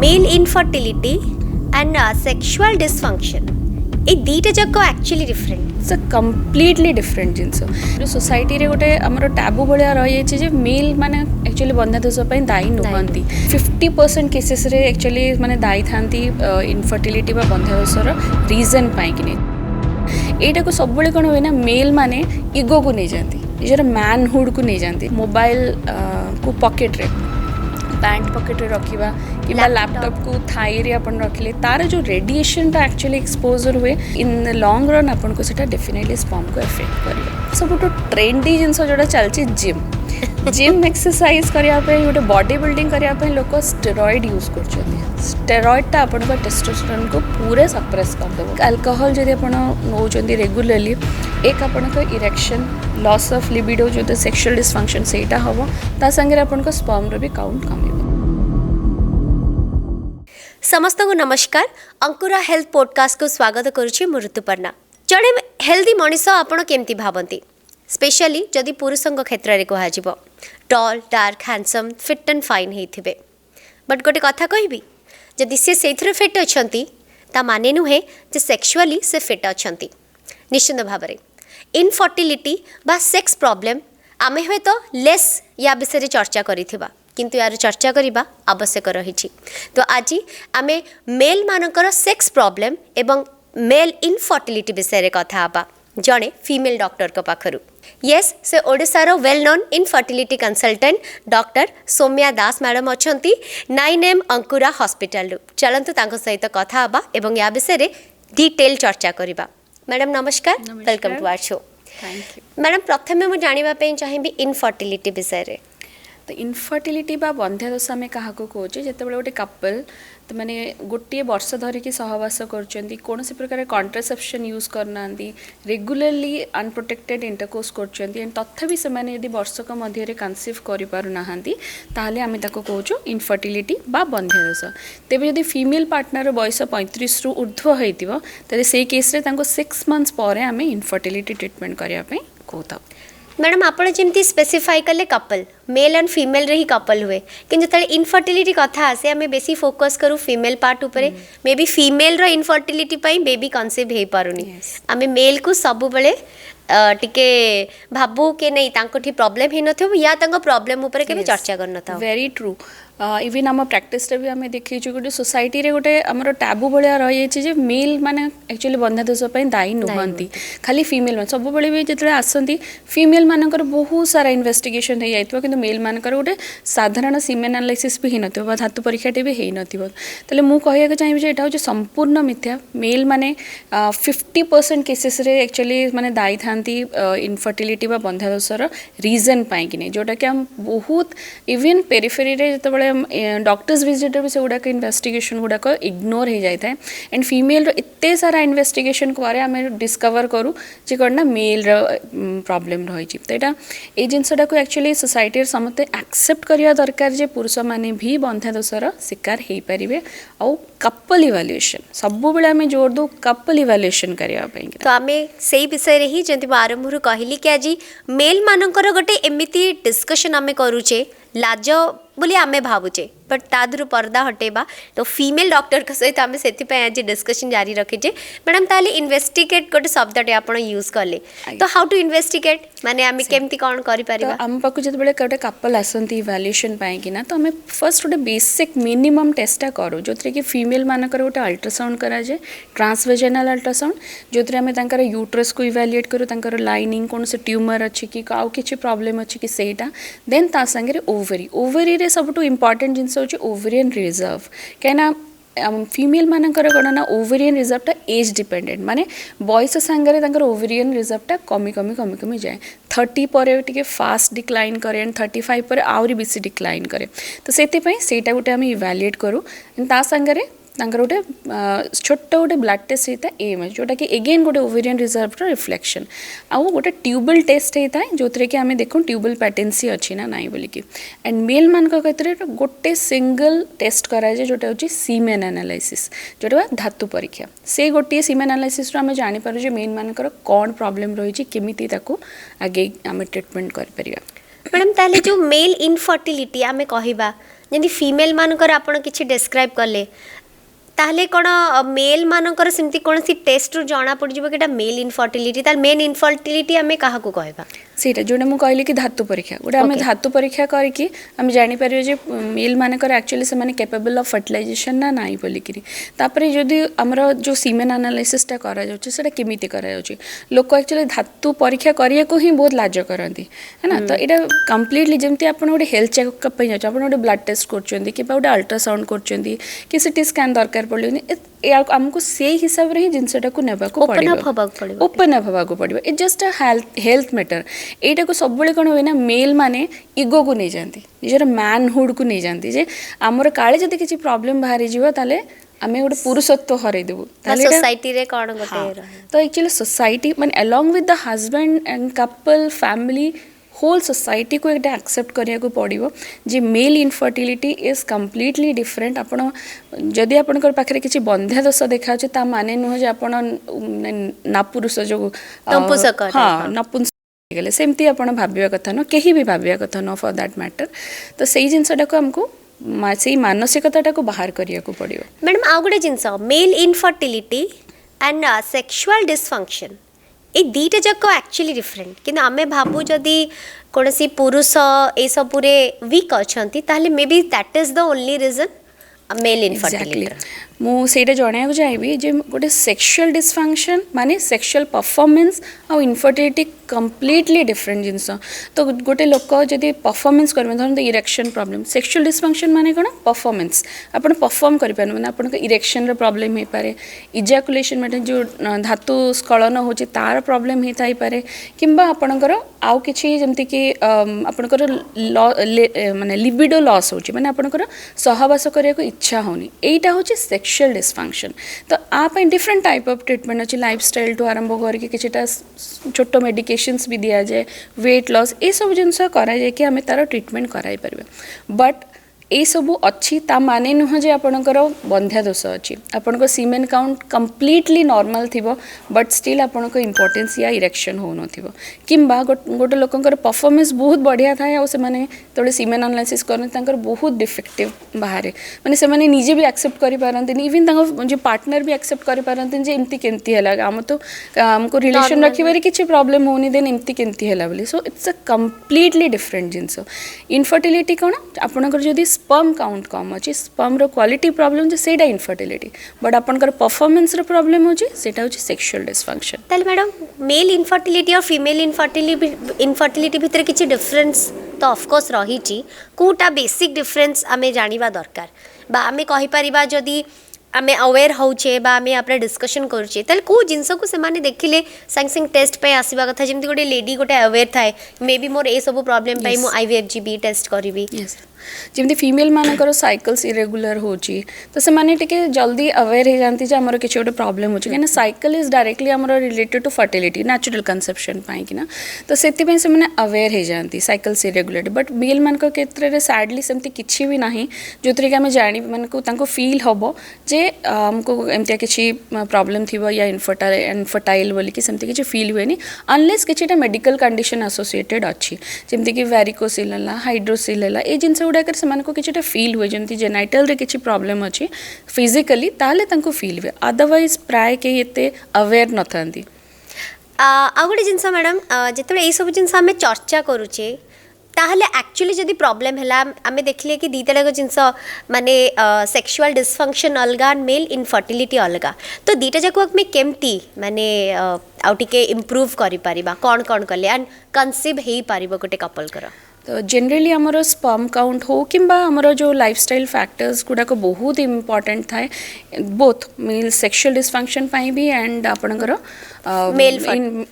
male infertility and sexual dysfunction ए दीटा जक actually different it's a completely different genus society रे गोटे आमर taboo भाया रही है मेल माने एक्चुअली बंध्यादोष दायी नुहति 50% केसेस रे एक्चुअली माने दायी था इनफर्टिलिटी बंध्यादोषर रीजन पाई एटा को सब कौन हुए ना मेल माने इगो को नहीं जाती निजर मैनहुड को नहीं जाती मोबाइल को पॉकेट रे पैंट पॉकेट रे रखा कि लैपटॉप को थाई रे अपन रखिले तार जो रेडिएशन टा एक्चुअली एक्सपोजर हुए इन द लॉन्ग रन अपन को सेटा डेफिनेटली स्पर्म को इफेक्ट करियो सब तो ट्रेंडी जिनस जोड़ा चलची जिम एक्सरसाइज करिया पे गोटे बॉडी बिल्डिंग करिया पे लोक स्टेरॉइड यूज करछथि स्टेरॉइड टा अपन को टेस्टोस्टेरोन को पूरे सप्रेस कर देबो अल्कोहल जदि अपन नौचंदी रेगुलरली एक अपन को इरेक्शन लॉस ऑफ लिबिडो जो सेक्सुअल डिसफंक्शन सेटा हबो ता संगे अपन को स्पर्म रो भी काउंट कमिबो। समस्त को नमस्कार अंकुरा हेल्थ पॉडकास्ट को स्वागत करुछि मु ऋतुपर्णा जड़े हेल्दी मनीष आपण केमती भावंती स्पेशली जदि पुरुषों क्षेत्र में कह tall dark handsome fit and fine होते बट गोटे कथा कहबी जदि से फिट अच्छा ता माने नुहे जे सेक्सुअली से फिट अच्छा निश्चित भाव में इनफर्टिलिटी बा सेक्स प्रॉब्लम आमे हुए तो लेस या विषय चर्चा करिथिबा किंतु यार चर्चा करवा आवश्यक रही तो आज आमे मेल मानकर सेक्स प्रॉब्लम एवं मेल इनफर्टिलिटी विषय रे कथा आबा जड़े फीमेल डॉक्टर को पाखरु येस से ओडिशार well known infertility consultant doctor Soumya Das madam अच्छंती 9M अंकुरा हॉस्पिटल चलंतु तांको सहित कथा आबा एवं या विषय रे डिटेल चर्चा करबा। मैडम नमस्कार welcome to our show. Thank you madam प्रथमे मु जानिबा पे चाहिबी इनफर्टिलिटी विषय रे तो इनफर्टिलिटी बा बंध्यादोष आम क्या कहे जिते गोटे कपल तो मैंने गोटे वर्ष धरिकी सहवास कर कौन प्रकार कॉन्ट्रासेप्शन यूज करना रेगुलरली अनप्रोटेक्टेड इंटरकोर्स कर तथापि से यदि वर्षक मध्य कनसीव करना आम कहूँ इनफर्टिलिटी बा बंध्यादोष तेज जब फीमेल पार्टनर बयस 35 रु ऊर्ध्व होता तेज से केस्रे 6 मंथ्स पर आम इनफर्टिलिटी ट्रीटमेंट करने कहता। मैडम आपड़ जमी स्पेसिफाई कले कपल मेल एंड फीमेल रे ही कपल हुए कि जो इनफर्टिलिटी कथा आसे आम बेसी फोकस करूँ फीमेल पार्ट उपरे मे बी फीमेल रो इनफर्टिलिटी पाई बेबी कनसीव हो पारुनी आम मेल को सब बेले टिके भाबू के नहीं तांको ठी प्रॉब्लम ही नथियो या तांको प्रॉब्लम ऊपर के चर्चा करना था। वेरी ट्रू इवन आम प्रैक्टिस भी आम देखी गोटे सोसाइटी रे गोटे आमर टैबू भाया रही है मेल माने एक्चुअली बंध्यादोष दायी नुहति खाली फीमेल सब बेले भी जो आसती फीमेल मानकर बहुत सारा इन्वेस्टिगेशन हो जाइए कि मेल मानकर गोटे साधारण सीमेन एनालिसिस भी हो न धातु परीक्षा भी हो ना मुझे चाहिए यहाँ हूँ संपूर्ण मिथ्या मेल माने 50% केसेस रे एक्चुअली माने दायी था इनफर्टिलिटी बा बंध्यादोषर रीजन पाई जोटा कि हम बहुत इवन पेरिफेरी रे जिते डॉक्टर्स विजिट भी से गुड़ाक इन्वेस्टिगेशन गुड़ाक इग्नोर हो जाए एंड फीमेल रो एते सारा इन्वेस्टिगेशन पर आम डिस्कवर करूँ जे कौन ना मेल प्रॉब्लम रही तो यहाँ ये जिनसटा को एक्चुअली सोसाइटी समस्ते एक्सेप्ट करवा दरकार जे पुरुष माने भी बंध्यादोषर शिकार हो पारे आउ कपल इवाल्युएशन सब बेले आम जोर दो कपल इवाल्युएशन करने तो आम से विषय ही जमी आरंभ कहली कि आज मेल मानकर गोटे एमती डिस्कशन आम करुचे लाज बोली आमे भावुचे बट तादर पर्दा हटेबा तो फीमेल डॉक्टर के सहित आम से आज डिस्कशन जारी रखीचे। मैडम ताले इन्वेस्टिगेट गोटे शब्दटे आप यूज कले तो हाउ टू इन्वेस्टिगेट माने आम केमती कौन करिपारिबा आम पाक जो गोटे कपल आसती इवाल्युएशन पाइकिना तो आम फर्स्ट गोटे बेसिक मिनिमम टेस्टा करूँ जो कि फीमेल मानकर गोटे अल्ट्रासाउंड कराए ट्रांसवेजेनाल अल्ट्रासाउंड जो आम यूट्रस को इवाल्युएट करूँ लाइनिंग कौन से ट्यूमर अच्छी कि आउ किसी प्रॉब्लम अच्छी कि सेटा देन ता संगे ओवरी रे सबुठु इंपोर्टेंट जिनस होची ओवरियन रिजर्व कहना फीमेल मानकर कौन ना ओवरियन रिजर्वटा एज डिपेंडेंट माने बयस सांगे ओवरियन रिजर्वटा कमी कमी कमी कमी जाए 30 पर टिके फास्ट डिक्लाइन करे एंड 35 पर आउरी बेसी डिक्लाइन करे तो सेटा गोटे आम इवाल्युएट करूँ ता सांगे गोटे छोट गोटे ब्लड टेस्ट होता है एम जोटा कि एगेन गोटे ओवेरियन रिजर्व रिफ्लेक्शन आउ गोटे ट्यूबल टेस्ट होता है जो कि आम देखूँ ट्यूबल पैटेंसी अच्छी ना नाई बोलिकी एंड मेल मान क्षेत्र में गोटे सिंगल टेस्ट कराए जोटा हूँ सीमेन एनालिसिस जोटा धातु परीक्षा से गोटे सीमेन एनालिसिस आम जापर मेन मानकर कौन प्रॉब्लम रही केमिति आगे आम ट्रीटमेंट कर। मैडम ताले जो मेल इनफर्टिलिटी आमे कहिबा ଯେମିତି ଫିମେଲ୍ ମାନଙ୍କର ଆପଣ କିଛି ଡେସ୍କ୍ରାଇବ୍ କଲେ ତାହେଲେ କ'ଣ ମେଲ୍ ମାନଙ୍କର ସେମିତି କୌଣସି ଟେଷ୍ଟରୁ ଜଣାପଡ଼ିଯିବ କି ଏଇଟା ମେଲ୍ ଇନଫର୍ଟିଲିଟି, ତାହେଲେ ମେଲ୍ ଇନଫର୍ଟିଲିଟି ଆମେ କାହାକୁ କହିବା? ସେଇଟା ଯେଉଁଟା ମୁଁ କହିଲି କି ଧାତୁ ପରୀକ୍ଷା, ଗୋଟେ ଆମେ Okay. ଧାତୁ ପରୀକ୍ଷା କରିକି ଆମେ ଜାଣିପାରିବା ଯେ ମେଲ୍ ମାନଙ୍କର ଆକ୍ଚୁଆଲି ସେମାନେ କେପେବଲ୍ ଅଫ୍ ଫର୍ଟିଲାଇଜେସନ୍ ନା ନାହିଁ ବୋଲିକିରି। ତାପରେ ଯଦି ଆମର ଯେଉଁ ସିମେନ୍ ଆନାଲିସିସ୍ଟା କରାଯାଉଛି ସେଇଟା କେମିତି କରାଯାଉଛି, ଲୋକ ଆକ୍ଚୁଆଲି ଧାତୁ ପରୀକ୍ଷା କରିବାକୁ ହିଁ ବହୁତ ଲାଜ କରନ୍ତି ହେଲା। ତ ଏଇଟା କମ୍ପ୍ଲିଟଲି ଯେମିତି ଆପଣ ଗୋଟେ ହେଲ୍ଥ ଚେକଅପ୍ ପାଇଁ ଯାଉଛନ୍ତି, ଆପଣ ଗୋଟେ ବ୍ଲଡ୍ ଟେଷ୍ଟ କରୁଛନ୍ତି କିମ୍ବା ଗୋଟେ ଅଲ୍ଟ୍ରାସାଉଣ୍ଡ କରୁଛନ୍ତି କି ସିଟି ସ୍କାନ୍ ଦରକାର ପଡ଼ିବନି, ଆମକୁ ସେଇ ହିସାବରେ ହିଁ ଜିନିଷଟାକୁ ନେବାକୁ ଓପନ୍ ଅପ୍ ହେବାକୁ ପଡ଼ିବ। ଓପନ୍ ଅପ୍ ହେବାକୁ ପଡ଼ିବ। ଇଟ୍ ଜଷ୍ଟ ହେଲ୍ଥ ମ୍ୟାଟର। ଏଇଟାକୁ ସବୁବେଳେ କ'ଣ ହୁଏ ନା, ମେଲ୍ ମାନେ ଇଗୋକୁ ନେଇଯାଆନ୍ତି, ନିଜର ମ୍ୟାନ୍ହୁଡ଼କୁ ନେଇଯାଆନ୍ତି ଯେ ଆମର କାଳେ ଯଦି କିଛି ପ୍ରୋବ୍ଲେମ୍ ବାହାରିଯିବ ତାହେଲେ ଆମେ ଗୋଟେ ପୁରୁଷତ୍ୱ ହରେଇଦେବୁ। ସୋସାଇଟିରେ କ'ଣ ଗୋଟେ ରହେ। ତ ଆକ୍ଚୁଆଲି ସୋସାଇଟି ମାନେ along with the husband and couple family whole society को एटा एक्सेप्ट करिया पड़ो जे male infertility is completely different. आपण जदि आपनकर पाखरे किछि बंध्या दोष देखा ता माने नुह जे आपण नापुरुष जो नपुंसक हाँ नपुंसक गले सेमती आपण भाबिया कथा न, केही भी भाबिया कथा न फॉर दैट मैटर। तो सेही जिंसटा को हमको से मानसिकता को बाहर करिया पड़ो। मैडम आउ गोटे जिनस male infertility and sexual dysfunction ये दीटा जाक एक्चुअली डिफरेंट, किंतु आमे भाबू जदि कौन सी पुरुष ए सबुरे वीक अच्छी ताहले maybe that is the only reason male infertility. मुझे जनवाक चाहिए जे गोटे सेक्सुअल डिसफंक्शन माने सेक्सुअल परफॉर्मेंस और इनफर्टिलिटी कम्प्लीटली डिफरेंट जिनस। तो गोटे लोक जदि परफॉर्मेंस करें धरते इरेक्शन प्रॉब्लम, सेक्सुअल डिसफंक्शन माने कौन परफॉर्मेंस आप परफॉर्म करें मैंने आपको इरेक्शन प्रॉब्लम हो पाए, इजाकुलेशन मैंने जो धातु स्खलन हो तार प्रॉब्लम होता पारे किंबा आपणकर आउ किछि जमती कि आपणकर माने लिबिडो लॉस होची माने आपणकर सहवास करिया को इच्छा होनी, एटा होची सेक्सुअल डिसफंक्शन। तो आप डिफरेंट टाइप ऑफ ट्रीटमेंट अच्छी लाइफस्टाइल टू आरंभ करके किछिटा छोट मेडिकेशंस भी दिया जाए, वेट लॉस ये सब जिनस कराए कि आम तार ट्रीटमेंट कराई पारे। बट ये सबू अच्छी ता माने नुह जे आपणकर बंध्या दोष अच्छी, आपणको सीमेन काउंट कम्प्लीटली नॉर्मल थिबो बट स्टिल आपणको इंपोर्टेंस या इरेक्शन हो नथिबो किंबा गोटे लोकंकर परफॉर्मेंस बहुत बढ़िया थाए आ से माने तोड़े सीमेन एनालिसिस करने तांकर बहुत डिफेक्टिव बाहर माने से माने निजे भी एक्सेप्ट करि पारंतिनी, इवन तांको जो पार्टनर भी एक्सेप्ट करि पारंतिनी जे एमती केंती हैला आम तो हमको रिलेशन रखिबारे किछि प्रॉब्लम होनी देन एमती केंती हैला बोली। So it's a completely different जिनस। इनफर्टिलिटी कोन आपणकर जदि स्पर्म काउंट कम अच्छी, स्पर्म रो क्वालिटी प्रॉब्लम से इनफर्टिलिटी, बट आपनकर परफॉर्मेंस रो प्रॉब्लम होची सेटा होची सेक्सुअल डिसफंक्शन। ताले मैडम मेल इनफर्टिलिटी और फीमेल इनफर्टिलिटी भितर किछि डिफरेंस तो ऑफ कोर्स रही ची, कोटा बेसिक डिफरेंस आमे जानिबा दरकार बा आमे कहि परिबा जदी आमे अवेयर होचे बा आमे आपरे डिस्कशन करूचे ताले को जिंस को से माने देखिले संग संग टेस्ट पे आसीबा कथा जेमति गोटे लेडी गोटे अवेयर थाए मे बी मोर ए सब प्रॉब्लम पई मु आईवीएफजीबी टेस्ट करिवि। जमी फिमेल मानकर साइकल्स इरेगुलर होची तो से माने टिके जल्दी अवेयर हो जाती जे हमर किछि गोटे प्रॉब्लम होची कि साइकिल इज डायरेक्टली हमर related to fertility natural conception पाई कि ना, तो सेति पे से माने अवेयर हो जाती साइकिल्स इरेगुलर। बट मेल मानकर क्षेत्र रे सैडली सेमती किछि भी नाही जोथरे कि हम जानि मानको तांको फील होबो जे हमको एमतिया किछि प्रॉब्लम थिबो या इनफर्टाइल बोली कि सेमती किछि फील हुएनी अनलेस किछिटा मेडिकल कंडीशन एसोसिएटेड अछि जेमती कि वेरिकोसिल हला हाइड्रोसिल हला ए जिंस गुड़ाक से किछिटा फील हुए जमी जेनाइटल रे किछि प्रॉब्लम अच्छी फिजिकली ताले तांको फील हुए, अदरवाइज प्राय के एते अवेयर न थांती। आ गोटे जिनस मैडम जिते ये सब जिनस आम चर्चा करुचे ताहले एक्चुअली जदि प्रॉब्लम है आम देखिले कि दीटा जाक जिनस माने सेक्सुअल डिसफंक्शन अलगा मेल इनफर्टिलिटी अलगा, तो दीटा जाक आम केमती माने आउ टिके इम्प्रूव करि परिबा कोन कोन कले एंड कंसीव हेई पारिबो गोटे कपल कर। तो जनरली आमर स्पर्म काउंट हो किंबा आमर जो लाइफस्टाइल फैक्टर्स गुड़ाक बहुत इंपॉर्टेंट थाए बोथ मेल सेक्सुअल डिसफंक्शन पाई भी एंड आपणकर मेल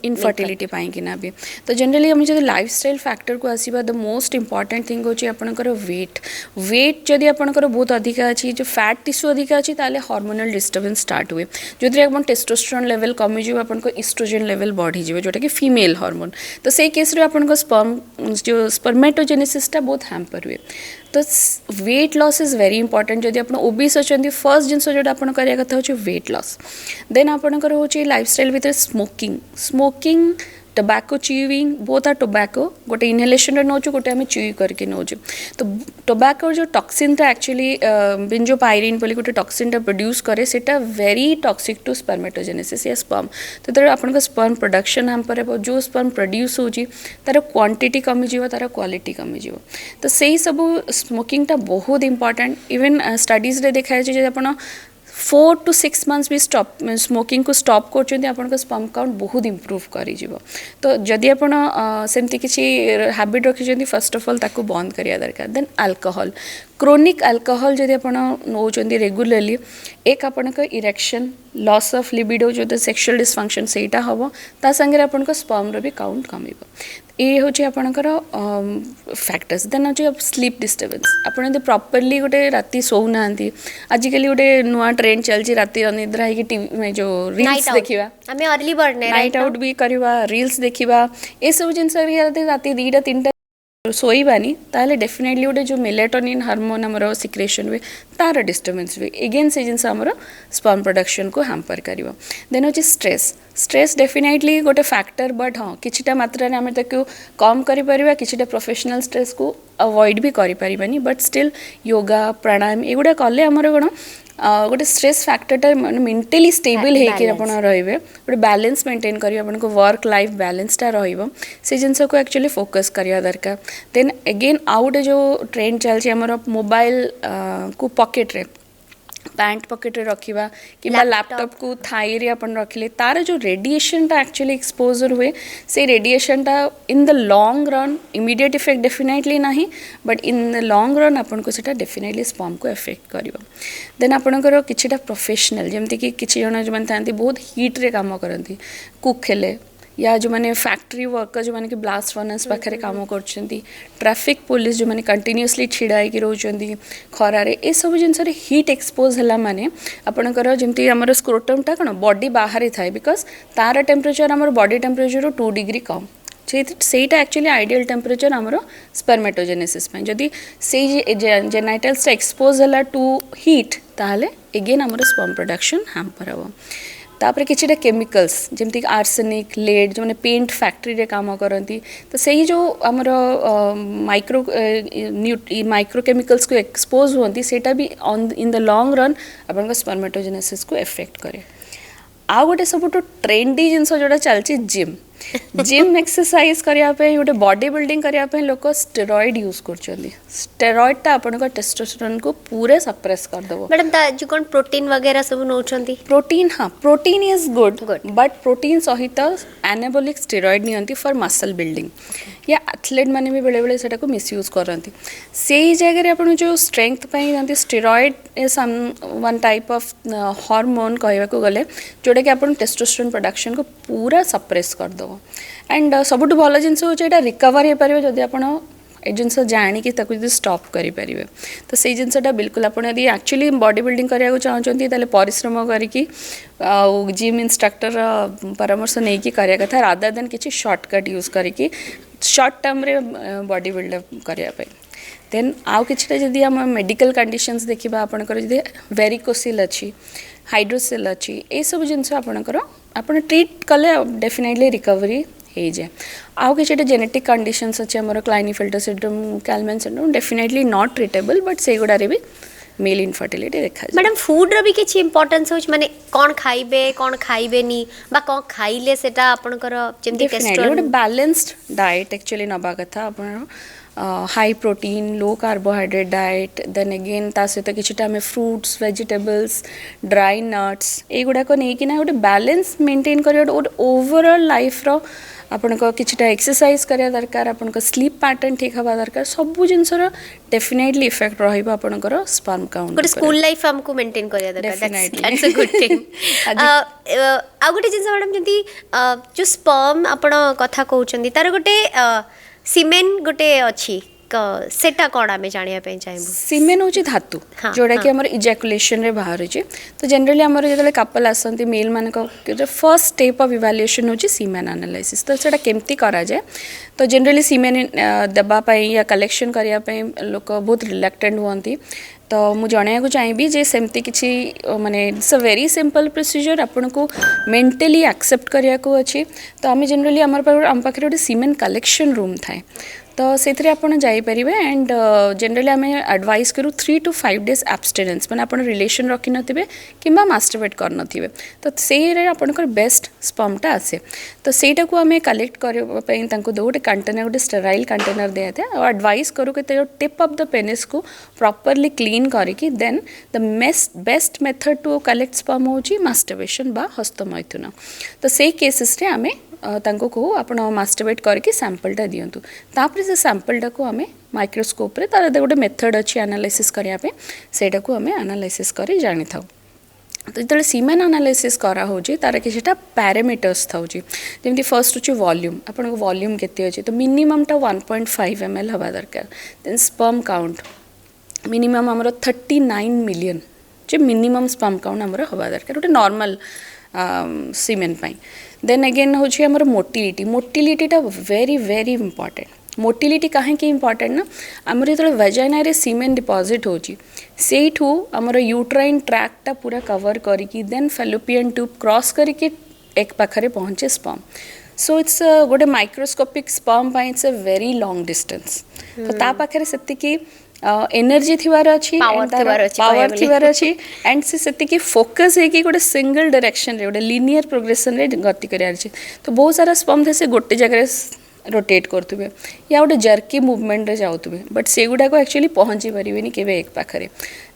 इनफर्टिलिटी पाई कि ना भी। तो जनरली हम जब लाइफस्टाइल फैक्टर को आसीबा द मोस्ट इंपॉर्टेंट थिंग होची आपणकर वेट जदि आपणकर बहुत अधिका अछि जो फैट टिश्यू अधिका अछि ताले हार्मोनल डिस्टर्बेंस स्टार्ट हुए जोथरे आपन टेस्टोस्टेरोन लेवल कमी जिवो आपनको एस्ट्रोजन लेवल बढ़ी जिवो जोटा कि फीमेल हार्मोन। तो सेही केस रे आपनको स्पर्म जो स्पर्मेटोजेनेसिसटा बहुत हैम्पर हुए। तो weight loss is very important. जदि आप ओबीस अच्छा फर्स्ट जिनस जो आप कथा हो वेट लॉस, देन आपणकर हो लाइफस्टाइल भितर smoking tobacco chewing both are tobacco गोटे इनहेलेशन नौचु गोटे आम च्यूई करके नौचु तो टोबैको जो टॉक्सिनटा एक्चुअली बेंजोपायरिन बोली गोटे टॉक्सिनटा प्रोड्यूस करे सेटा वेरी टॉक्सिक टू स्पर्मेटोजेनेसिस या स्पर्म तो तेरे आपन स्पर्म प्रोडक्शन हमपर जो स्पर्म प्रोड्यूस होची तार क्वांटिटी कमी जीव तार क्वालिटी कमी जीव तो सही सब स्मोकिंगटा बहुत इंपोर्टेंट इवन स्टडीज रे देखा जे आपण 4 to 6 months भी स्टॉप स्मोकिंग को स्टॉप कर स्पर्म काउंट बहुत इम्प्रूव कर तो जदि आप सेमती किसी हैबिट रखी फर्स्ट ऑफ ऑल ताको बंद करिया दरकार देन अल्कोहल क्रोनिक अल्कोहल जदि आप नौचंदी रेगुलरली एक आपण इरेक्शन लॉस ऑफ लिबिडो जो सेक्सुअल डिसफंक्शन सेटा हम ता संगे आपण स्पर्म रो भी काउंट कमिबो ये हूँ आपणकर फैक्टर्स देन हूँ स्लीप डिस्टर्बेंस आपड़ प्रॉपर्ली गोटे राति सोना आजिकल गोटे नुआ ट्रेंड चलती राति अनिद्रा है टीवी जो रील्स देखा नाइट आउट भी करवा रील्स देखा ये सब जिन राति 2टा 3टा शोबानी ताले डेफिनेटली गोटे जो मेलेटोनिन हार्मोन आमर सिक्रेशन हुए तार डिस्टर्बेंस हुए एगेन से जिन आमर स्पर्म प्रोडक्शन को हैम्पर कर देन हूँ स्ट्रेस डेफिनेटली गोटे फैक्टर बट हाँ किछिटा मात्रा आम कम कर किछिटा प्रोफेशनल स्ट्रेस को अवॉइड भी करें बट स्टिल योगा प्राणायाम एगुड़ा कले आमर कौन गोटे स्ट्रेस फैक्टरटा मेंटली स्टेबल होकर आप रे गोटे बैलेंस मेंटेन करेंगे आपको वर्क लाइफ बैलेंसटा से जिनस को एक्चुअली फोकस करवा दरकार देन अगेन आउ गोटे जो ट्रेंड चलती आमर मोबाइल को पॉकेट रे पैंट पॉकेट रखा कि लैपटॉप को थाई रे अपन रखिले तार जो रेडिएशनटा एक्चुअली एक्सपोजर हुए से रेडिएशनटा in the long run immediate effect definitely नहीं but in the long run आपन को सेटा डेफिनेटली स्पर्म को इफेक्ट करिवो देन आपनकर किछिटा प्रोफेशनल जेमति कि किछि जण जो माने थांती बहुत हीट रे काम करंती कुक हेले या जो मैंने फैक्ट्री वर्कर जो मैंने कि ब्लास्ट फर्नेस पाखे काम कर ट्रैफिक पुलिस जो मैंने कंटिन्यूअसली छिड़ा होकर रोचंती खरारे ए सब जिनस हीट एक्सपोज है माने आपणकर जमी आम स्क्रोटमटा कौन बॉडी बाहर थाए बिकज तार टेम्परेचर आम बॉडी टेम्परेचर 2 डिग्री कम सेटा एक्चुअली आइडियल टेम्परेचर आमर स्पर्मेटोजेनेसिस जदि से जेनाइटल्सटा एक्सपोज है टू हीट ताहले एगेन आमर स्पर्म प्रोडक्शन हैम्पर हम तापर किछिटा केमिकल्स जमती आर्सेनिक लेड जो मैंने पेंट फैक्ट्री रे काम करती तो सही जो आमर माइक्रो केमिकल्स को एक्सपोज होती सेटा भी on in the long run upon spermatogenesis को इफेक्ट करे आ गोटे सब ट्रेंडी जिनस जोड़ा चलती जिम एक्सरसाइज करने गोटे बॉडी बिल्डिंग करने लोग स्टेरॉइड यूज करेरॉइडटा आपण टेस्टोस्टेरोन को पूरे सप्रेस करदेव मैडम जो कौन प्रोटीन वगैरह सब नौचंती प्रोटीन हाँ protein is good but protein सहित एनाबोलिक स्टेरॉइड नियंती फॉर मसल बिल्डिंग या एथलेट मैंने भी बेले बेले सेटा को मिसयूज करती से जगह आप जो स्ट्रेंथ पाई steroid is one type of hormone कहवाक गले जोटा कि आप टेस्टोस्टेरोन प्रोडक्शन को पूरा सप्रेस करदेव एंड सबुठ भल जिनस हूँ यहाँ रिकवर हो पार जदि आप जिनस जाणिकी स्टॉप करेंगे तो से जिनसटा बिल्कुल आप एक्चुअली बॉडी बिल्डिंग कराया चाहते हैं परिश्रम करके जिम इंस्ट्रक्टर परामर्श नहीं कि कराया कथा रादर देन किसी शॉर्टकट यूज करके शॉर्ट टर्म रे बॉडी बिल्डअप करने देन आउ किछटा जदि आम मेडिकल कंडीशंस देखा आपणकर जदि वेरिकोसिल अच्छी हाइड्रोसिल अच्छी ये सब जिनस आपणकर आपण ट्रीट कले डेफिनेटली रिकवरी हो जाए आउ कि जेनेटिक कंडीशंस अच्छे आमर Klinefelter syndrome Kallmann syndrome definitely not treatable but से गुड़ारे भी मेल इनफर्टिलिटी देखा मैडम फूड रो भी किछि इंपोर्टेंस होछ माने कोन खाइबे कोन खाइबेनी बा कोन खाइले सेटा आपनकर जेमति टेस्टोस्टेरोन बैलेंस्ड डाइट एक्चुअली नबा कथा आपण high protein low carbohydrate diet then again ता सहित किछिटा आम फ्रूट्स वेजिटेबल्स ड्राई नट्स ये गुड़ाक नहीं गोटे बैलेंस मेंटेन कर गोटे ओवरऑल लाइफ रो आपण किछिटा एक्सरसाइज करिया दरकार आपण स्लीप पैटर्न ठीक हवा दरकार सबु जिनसर डेफिनेटली इफेक्ट रहिबो आपणकर स्पर्म काउंट गोटे स्कूल लाइफ हमको मेंटेन करिया दरकार दैट्स अ गुड थिंग आ गोटे जिनस मैडम जंती जो स्पर्म आपण कथा कहउचंदी तार गोटे सीमेन गोटे अच्छी सेटा कौन आम जाना चाहिए सीमेन हूँ धातु जोड़ा कि आमर इजैकुलेशन रे बाहर तो जनरली आमर जो कपल आसती मेल मान फर्स्ट स्टेप ऑफ इवैल्यूएशन हूँ सीमेन एनालिसिस तो सेटा केमती करा जाए तो जनरली सीमेन देवाई या कलेक्शन करने लोक बहुत रिलैक्टेंट हुआ तो मुझे जनवाक चाहिए जे सेमती किसी माने it's a very simple procedure आपन को मेंटली एक्सेप्ट करिया को अच्छी। तो आम जनरली आम पाखे गोटे सीमेन कलेक्शन रूम थाए तो से आपड़ जापर एंड जनरली आम एडवाइस करूँ 3 to 5 days एब्सटेनेंस मैंने आप रिलेशन रखी नथिबे किंबा मास्टरबेट कर तो से आपंकर बेस्ट स्पर्मटा आसे तो सेटा को आम कलेक्ट करने दो गोटे कंटेनर गोटे स्टेराइल कंटेनर दिया था और एडवाइस करूँ कि टिप ऑफ द पेनिस को प्रॉपरली क्लीन करके then the best method to collect sperm होची मास्टरबेशन बा हस्तमैथुन। तो से केसेस रे आमे तांको को आपण मास्टरबेट करके सैंपलटा दियंतु तापर से सैंपलटा को आमे माइक्रोस्कोप रे तार गोटे मेथड अच्छी एनालिसिस करिया पे सेटा को आमे एनालिसिस करी जानि थाउ। तो जो सीमेन एनालिसिस करा होची तार किछटा पैरामीटर्स थाउची जेमती फर्स्ट होची वॉल्यूम आपण को वॉल्यूम केते अछि तो मिनिमम टा 1.5 ml हवा दरकार। देन स्पर्म काउंट मिनिमम हमरो 39 मिलियन जे मिनिमम स्पर्म काउंट हमरो हवा दरकार गोटे नॉर्मल सीमेन पाई। देन अगेन होची हमरो मोटिलिटी टा वेरी वेरी इंपॉर्टेंट। मोटिलिटी कहीं इंपॉर्टेंट ना आमर जो वेजाइना रे सीमेन डिपॉजिट होची सेठू आमर यूट्राइन ट्रैक्टा पूरा कवर करके देन फेलोपियन ट्यूब क्रॉस करके एक पाखरे पहुँचे स्पर्म। सो इट्स गोटे microscopic sperm pi it's a very long distance तो ता पाखरे सेतिकी एनर्जी थिवार अच्छी पावर थिवार अच्छी एंड से फोकस है कि गोटे सिंगल डायरेक्शन रे गोटे लीनियर प्रोग्रेशन रे गति करियार अछि। तो बहुत सारा स्पर्म थे से गोटे जगह रोटेट करतुबे या गोटे जर्की मुवमेंट रे जाउतुबे बट से गुडा को एक्चुअली पहुंची परिबेनी केबे एक पाखरे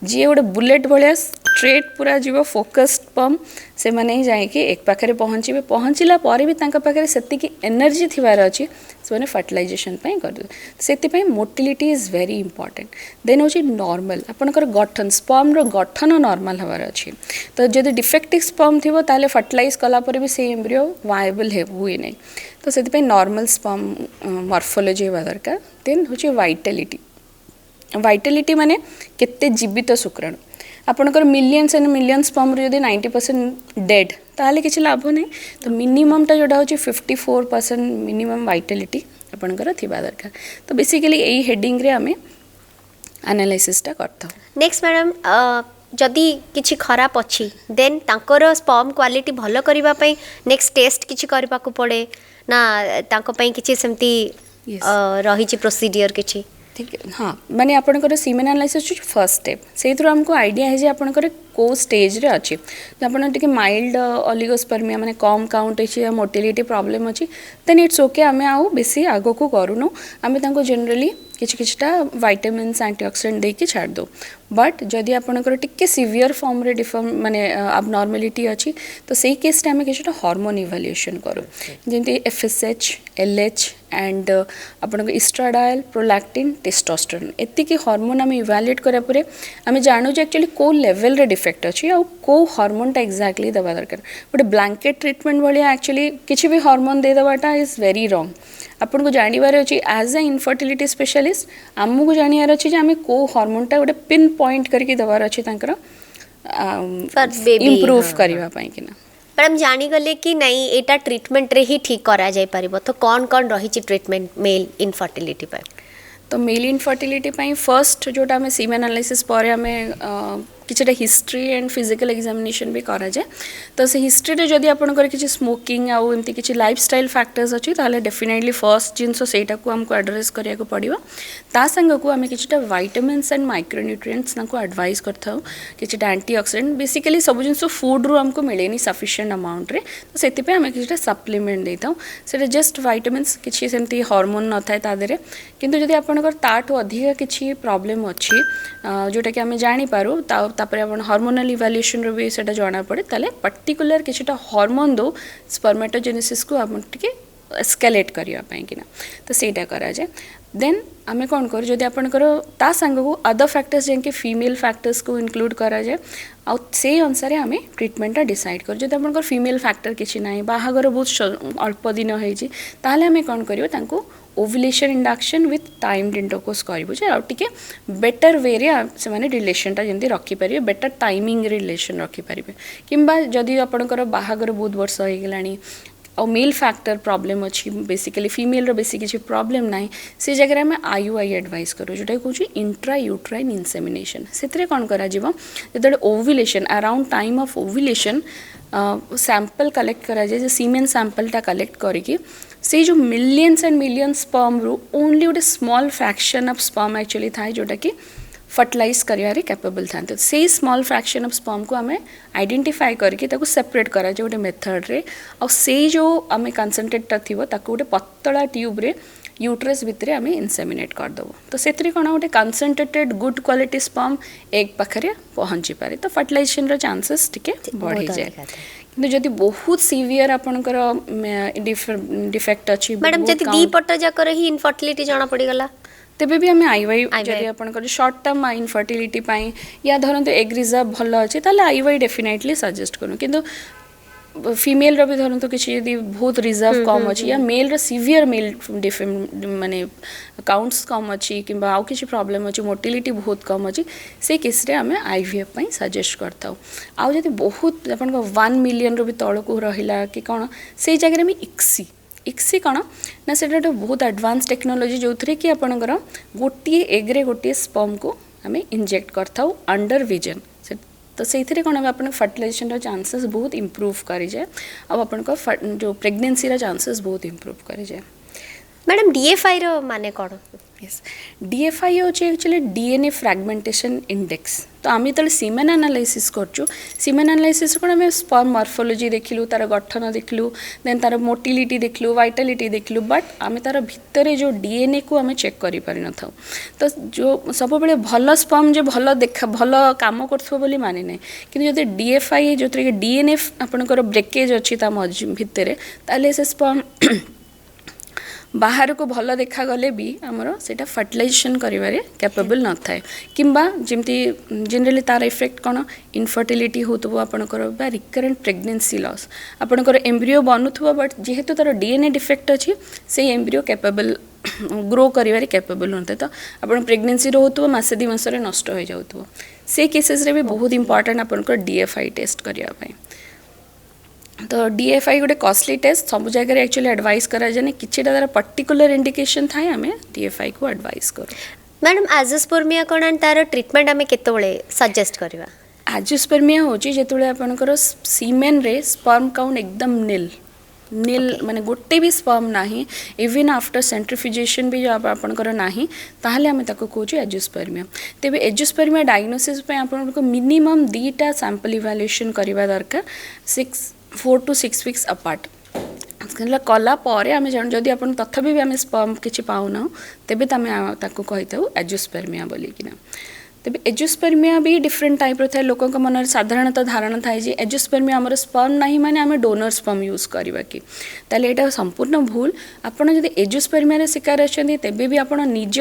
जी गोटे बुलेट भलिया स्ट्रेट पूरा जीव फोकस्ड स्पर्म से माने ही जाए कि एक पाखरे पहुंचीबे पहुंचला पर भी तांका पाखरे सेतिकी एनर्जी थिवार अछि से माने फर्टिलाइजेशन पई कर सेति पई motility is very important. Then होची नॉर्मल आपनकर गठन स्पर्म रो गठन नॉर्मल हवार अछि तो जदि डिफेक्टिव स्पर्म थिबो ताले फर्टिलाइज कला पर भी से एम्ब्रियो वायबल हुए नहीं तो से नॉर्मल स्पर्म मॉर्फोलॉजी हवा दरकार। देन होची वाइटालिटी माने केते जीवित शुक्राणु आपनकर मिलियंस एंड मिलियंस स्पर्म रो यदि 90% डेड ताले किछि लाभ नहीं तो मिनिमम टा जोडा होची 54% मिनिमम वाइटालिटी आपनकर थिबा दरकार। तो बेसिकली एई हेडिंग रे हमें एनालिसिस टा करता। नेक्स्ट मैडम जदि किछि खराब अछि देन तांकर स्पर्म क्वालिटी भलो करिबा पई नेक्स्ट टेस्ट किछि करबा को पड़े ना तांको पई किछि सेमती रही छि प्रोसीजर किछि ठीक है। हाँ माने आपनकर सीमेन एनालिसिस फर्स्ट स्टेप से हमको आइडिया है जे आपनकर को स्टेज रे अच्छी तो आपन टिके माइल्ड ऑलिगोस्पर्मिया माने कम काउंट अछि या मोटिलिटी प्रॉब्लम अछि देन इट्स ओके आमे आउ बेसी आगो को करूनो आमे तांको जनरली किछटा विटामिन्स एंटीऑक्सीडेंट देके छाड़ दो बट जदि आपनकर टिके सिवियर फॉर्म रे डिफॉर्म माने अबनॉर्मलिटी अछि तो सेही केस रे आमे किछटा हार्मोन इवैल्यूएशन करू जेंति एफएसएच एलएच एंड आपन इस्ट्राडाइल प्रोलैक्टिन टेस्टोस्टेरोन एति की हार्मोन आमे इवैल्यूएट करा परे आमे जानु जे एक्चुअली को लेवल रे डिफेक्ट अछि आ को हार्मोन टा एक्जेक्टली दबा दरकार गोटे ब्लैंकेट ट्रीटमेंट भलिया एक्चुअली किछि भी हार्मोन दे दबाटा इज वेरी रॉन्ग। आपन को जानिबार अछि एज अ इनफर्टिलिटी स्पेशलिस्ट आमु को जानियार अछि जे आमे को हार्मोन टा गोटे पिन पॉइंट करके दबार अछि तांकर इंप्रूव करिवा पई किना। मैडम जानी गले कि नहीं एटा ट्रीटमेंट रे ही ठीक करा जाय परिबो तो कौन कौन रही छि ट्रीटमेंट मेल इनफर्टिलिटी पर तो मेल इनफर्टिलिटी पई फर्स्ट जोटा हमें सीमेन एनालिसिस पर हमें किछटा हिस्ट्री एंड फिजिकल एग्जामिनेशन भी करा जाए तो से हिस्ट्री रे जदि आपनकर किछि स्मोकिंग आउ एमती किछि लाइफस्टाइल फैक्टर्स अछि ताले डेफिनेटली फर्स्ट जिंसो सेटा को हमको एड्रेस करिया को पड़िबो ता संग को हमें किछटा विटामिन्स एंड माइक्रोन्यूट्रिएंट्स ना को एडवाइस करथाउ किछटा एंटीऑक्सीडेंट बेसिकली सब जिंसो फूड रो हमको मिलेनी सफिशिएंट अमाउंट रे तो सेति पे हमें किछटा सप्लीमेंट देताउ सेटा जस्ट विटामिन्स किछि सेमती हार्मोन न थाए ता देरे किंतु जदि आपनकर ताठो अधिक किछि प्रॉब्लम अछि जोटा कि हमें जानि पारू तापर अपन हार्मोनल इवैल्यूएशन रो भी सेटा जाना पड़े ताले पर्टिकुलर किछटा हार्मोन दो स्पर्मेटोजेनेसिस को अपन टिके एस्केलेट करिया पई किना तो सेटा करा जाए। देन आमे कोन कर जदि आपनकर ता संग को अदर फैक्टर्स जेंके फीमेल फैक्टर्स को इंक्लूड करा जाए आ से अनुसार आमे ट्रीटमेंट डिसाइड कर जदि आपनकर फीमेल फैक्टर किछि नाही बाहागर बहुत अल्प दिन होई छि ताले आमे कोन करियो तांको ovulation induction with timed intercourse करिबो जे आ टिके बेटर वे रे से माने रिलेशन ता जेंति रखि परिबे बेटर टाइमिंग रिलेशन रखि परिबे किंबा जदि आपनकर बाहागर बहुत वर्ष होई गेलानी और मेल फैक्टर प्रॉब्लम अच्छी बेसिकली फीमेल रो बेसी किसी प्रॉब्लम ना से जगह आम IUI एडवाइस करूँ जोटा कौन इंट्रा यूट्राइन इनसेमिनेशन से कौन करा जो ovulation around time of ovulation sample collect करा जाए सीमेन सैंपलटा कलेक्ट करके से जो मिलियंस एंड मिलियंस स्पर्म रू ओनली गोटे small fraction of sperm actually थाए जोटा कि फर्टिलाइज कर कैपेबल था से स्मॉल फ्रैक्शन ऑफ स्पर्म को आम आइडेंटिफाई करके सेपरेट करा गोटे मेथड रे और से जो आम कनसेंट्रेट थी गोटे पतला ट्यूब रे यूट्रस भितर आम इनसेमिनेट करदेव तो से कौन गोटे कनसेंट्रेटेड गुड क्वालिटी स्पर्म एग पाखे पहुँची पारे तो फर्टिलाइजेशन चांसेस टिके बढ़ी जाए कि जदि बहुत सीवियर आपणकर डिफेक्ट अच्छी मैडम जदि दी पट जाकर ही इनफर्टिलिटी जाना पड़ीगला तेबे भी आम IUI जदि आपणकर शॉर्ट टर्म इनफर्टिलिटी या धरतु एग रिजर्व भल अच्छे ताले IUI डेफिनेटली सजेस्ट करूँ किंतु फीमेल रो भी धरतु किसी यदि बहुत रिजर्व कम अच्छी या मेल रो सीवियर मेल माने काउंट्स कम अच्छी कि आउ किसी प्रॉब्लम अच्छी मोटिलिटी बहुत कम अच्छी से केस रे आम IVF पई सजेस्ट करता आउ जदि बहुत अपन 1 मिलियन रो भी तळको रहिला कि कौन से जगह में इक्सी कौन ना से बहुत एडवांस टेक्नोलोजी जो थे कि आपणकर गोटे एग्रे गोटे स्पर्म को आम इंजेक्ट करता अंडर विजन तो से कौन आप फर्टिलाइजेशन चांसेस बहुत इम्प्रूव कर जाए और आपन जो प्रेगनेंसी चांसेस बहुत इम्प्रूव कर जाए मैडम DFI रो माने कौन यस DFI हूँ एक्चुअली DNA फ्रैगमेंटेशन इंडेक्स तो आम जो सीमेन एनालाइसिस करचु सीमेन एनालाइसिस कौन आम स्पर्म मॉर्फोलॉजी देखलु तार गठन देखलु देन तार मोटिलिटी देखलु वाइटालिटी देखलु बट आम तार भितर जो DNA को आम चेक कर पारि न थाउ तो जो सब बेले भल स्पर्म जो भल देखा भल काम करथबो बोली माने नै किंतु जदि DFI जो DNA आपनकर ब्रेकेज अच्छी ता भितर ताले से स्पर्म बाहर को भल देखा गले भी आमर सेटा फर्टिलाइजेशन करिवारे कैपेबल न थाए किंबा जेमती जनरली तार इफेक्ट कौन इनफर्टिलिटी होतबो आपनकर बा रिकरेंट प्रेगनेंसी लॉस आपनकर एम्ब्रियो बनुथबो बट जेहेतु तार DNA डिफेक्ट अछि से एम्ब्रियो कैपेबल ग्रो करिवारे कैपेबल नते तो आपन प्रेगनेंसी होतबो मासे दि मासरे नष्ट हो जाउतबो से केसेस रे भी बहुत इंपोर्टेंट आपनकर DFI टेस्ट करिया पय तो DFI गोटे कॉस्टली टेस्ट सब जगह एक्चुअली एडवाइस करा जाए किसी तार पर्टिकुलर इंडिकेशन थाए आम DFI को एडवाइस करूँ मैडम एजिस्पर्मिया कौन एंड तार ट्रीटमेंट आम केतबेले सजेस्ट करवा एजिस्पर्मिया होची जेतुले आपनकर सीमेन रे स्पर्म काउंट एकदम नील माने गोटे भी स्पर्म नाही इवन आफ्टर सेंट्रिफ्यूजेशन भी जो आपनकर नाही ताहले आम ताको कहूँ एजिस्पर्मिया तेबे एजिस्पर्मिया डायग्नोसिस पे आपनको मिनिमम 2टा सैंपल इवैल्यूएशन करवा दरकार 4 to 6 weeks अपार्ट कला आम जान जदि आप तथापि भी आम स्पर्म किसी पाऊना तेबे आम ताको कही एजिस्पर्मिया बोलिकिना तेबे एजिस्पर्मिया भी डिफरेंट टाइप थाए लोक मन साधारणतः धारणा थाए जे एजिस्पर्मिया आमर स्पर्म नहीं माने आम डोनर स्पर्म यूज करवा कि ताले एटा संपूर्ण भूल आपन जदि एजिस्पर्मिया शिकार अच्छे तेबे भी आप निज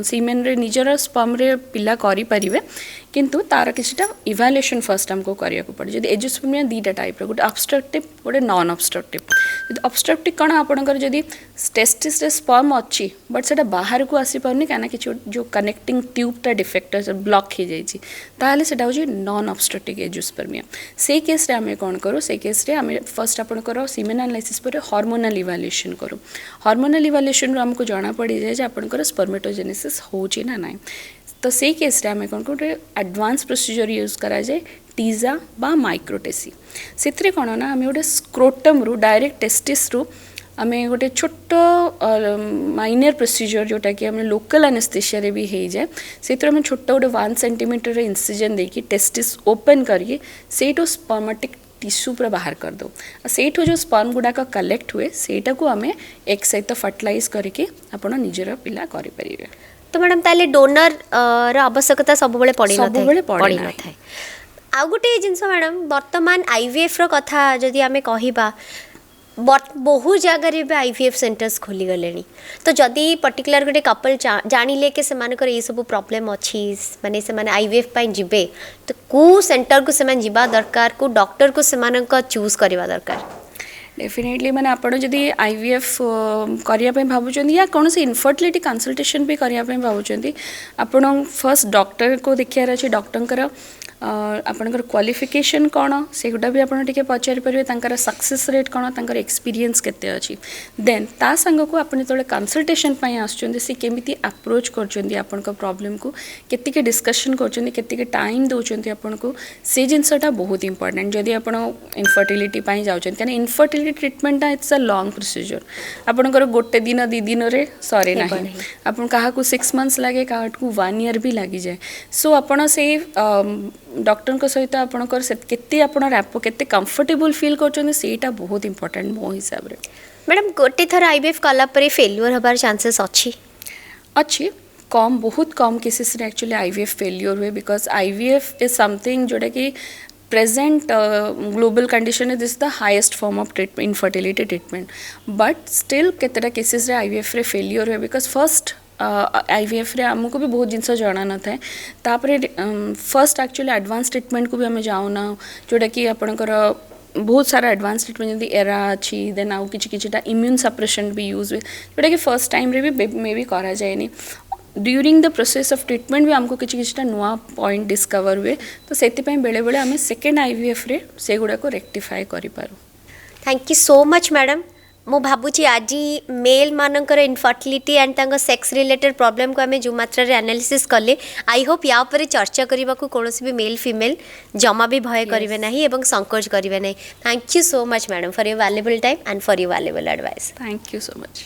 सीमेन रे निजर स्पर्म रे पिला करि परिबे किंतु तार किछटा इवैल्यूएशन फर्स्ट हमको करिया को पड़े जदि एजिस्पर्मिया 2टा टाइप रो गोटे ऑब्स्ट्रक्टिव गोटे नॉन ऑब्स्ट्रक्टिव जदि ऑब्स्ट्रक्टिव कौन आपनकर जदि टेस्टिस रे स्पर्म अच्छी बट सेटा बाहर को आसी पारनी काना कि जो कनेक्टिंग ट्यूबटा डिफेक्ट ब्लॉक हो जाइए ताहले सेटा होची नॉन ऑब्स्ट्रक्टिव एजिस्पर्मिया से केस रे आमे कोन करू से केस रे आमे फर्स्ट आपनकर सीमेन एनालिसिस पर हार्मोनल इवैल्यूएशन करू हार्मोनल इवैल्यूएशन रो हमको जाना पड़ी जाए जे आपनकर स्पर्मेटोजेनेसिस होची ना नाही तो से केस रे आमे कोन गोटे एडवांस प्रोसीजर यूज करा जाए टीजा बा माइक्रोटेसी से कौन ना आम गोटे स्क्रोटम रु डायरेक्ट टेस्टिस रु आम गोटे छोट माइनर प्रोसीजर जोटा कि आम लोकल एनेस्थेसिया रे भी हो जाए से आम छोट गोटे 1 सेंटीमीटर इंसिजन देकी टेस्टिस ओपन करके सेठू स्पर्मेटिक टिश्यू पूरा बाहर कर दो सेठू जो स्पर्म गुड़ाक कलेक्ट हुए सेटा को आम एक सहित फर्टिलाइज करके आपण निजर पिला करि परिबे तो मैडम ताले डोनर आवश्यकता सब बेले पड़ी न थाए आउ गोटे जिनस मैडम वर्तमान IVF रो कथा जदि आमे कहिबा बहु जगह भी IVF सेंटर्स खोली गले तो जदि पर्टिकुलर गोटे कपल जानिले कि सेमानकर ये सब प्रॉब्लम अच्छी माने से IVF पाई जिबे तो को सेंटर को से जिबा दरकार को डॉक्टर को सेमानक चूज करवा दरकार डेफिनेटली मैंने आपड़ जदि IVF करने भावुं या कौन से इनफर्टिलिटी कंसल्टेशन भी करने भावुं आपण फर्स्ट डॉक्टर को देखार अच्छे डॉक्टर ଆପଣଙ୍କର କ୍ୱାଲିଫିକେସନ୍ କ'ଣ ସେଗୁଡ଼ା ବି ଆପଣ ଟିକେ ପଚାରିପାରିବେ ତାଙ୍କର ସକ୍ସେସ୍ ରେଟ୍ କ'ଣ ତାଙ୍କର ଏକ୍ସପିରିଏନ୍ସ କେତେ ଅଛି ଦେନ୍ ତା ସାଙ୍ଗକୁ ଆପଣ ଯେତେବେଳେ କନସଲଟେସନ୍ ପାଇଁ ଆସୁଛନ୍ତି ସେ କେମିତି ଆପ୍ରୋଚ୍ କରୁଛନ୍ତି ଆପଣଙ୍କ ପ୍ରୋବ୍ଲେମକୁ କେତିକି ଡିସ୍କସନ୍ କରୁଛନ୍ତି କେତିକି ଟାଇମ୍ ଦେଉଛନ୍ତି ଆପଣଙ୍କୁ ସେ ଜିନିଷଟା ବହୁତ ଇମ୍ପୋର୍ଟାଣ୍ଟ ଯଦି ଆପଣ ଇନଫର୍ଟିଲିଟି ପାଇଁ ଯାଉଛନ୍ତି କାରଣ ଇନଫର୍ଟିଲିଟି ଟ୍ରିଟମେଣ୍ଟଟା ଇଟ୍ସ ଅ ଲଙ୍ଗ୍ ପ୍ରୋସିଜର୍ ଆପଣଙ୍କର ଗୋଟେ ଦିନ 2 ଦିନରେ ସରେ ନାହିଁ ଆପଣ କାହାକୁ 6 months ଲାଗେ କାହାକୁ 1 year ବି ଲାଗିଯାଏ ସୋ ଆପଣ ସେଇ ଡକ୍ଟରଙ୍କ ସହିତ ଆପଣଙ୍କର କେତେ ଆପଣ ରାପୋ କେତେ କମ୍ଫର୍ଟେବୁଲ୍ ଫିଲ୍ କରୁଛନ୍ତି ସେଇଟା ବହୁତ ଇମ୍ପୋର୍ଟାଣ୍ଟ ମୋ ହିସାବରେ ମ୍ୟାଡ଼ାମ୍ ଗୋଟେ ଥର IVF କଲା ପରେ ଫେଲୁଅର୍ ହେବାର ଚାନ୍ସେସ୍ ଅଛି कम बहुत कम केसेस रे एक्चुअली IVF फेल्योर हुए बिकॉज IVF इज समथिंग जोटा कि present global condition this the highest form of treatment infertility treatment but still केतेटा केसेस रे IVF रे फेल्योर हुए बिकॉज फर्स्ट IVF रे आमको भी बहुत जिनस जाना न था तापरे फर्स्ट एक्चुअली एडवांस ट्रीटमेंट को भी आम जाऊना जोटा कि आपणकर बहुत सारा एडवांस ट्रीटमेंट जमी एरा अच्छी देन आउ किछिटा इम्यून सप्रेशन भी यूज हुए जोटा कि फर्स्ट टाइम रे भी मे भी करा जाए during the process of treatment भी आमको किछिटा नुआ पॉइंट डिस्कवर हुए तो से बेले बेले आम सेकेंड IVF रे से गुड़ा को रेक्टिफाई करिपारू thank you so much madam मु भाबुची आज मेल मानकर इनफर्टिलिटी एंड तांको सेक्स रिलेटेड प्रॉब्लम को आम जो मात्रा रे एनालिसिस कले आई होप या ऊपर चर्चा करने को कौन भी मेल फीमेल जमा भी भय करेंगे ना एवं संकोच करेंगे ना thank you so much madam for your valuable time and for your valuable advice thank you so much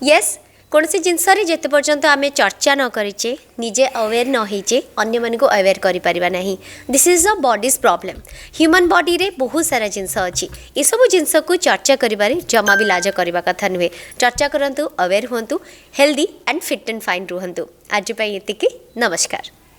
yes कौन सी जिनस जिते पर्यंत आम चर्चा न करेचे निजे अवेयर न होचे अन्य मन को अवेयर करि परिबा नहीं this is a bodies problem human body रे बहुत सारा जिनस अच्छी ये सब जिनस को चर्चा करिबारे जमा भी लाज करबा कथा नुहे चर्चा करंतु अवेयर हुंतु healthy and fit and fine रुहंतु आज पई एतिकी नमस्कार।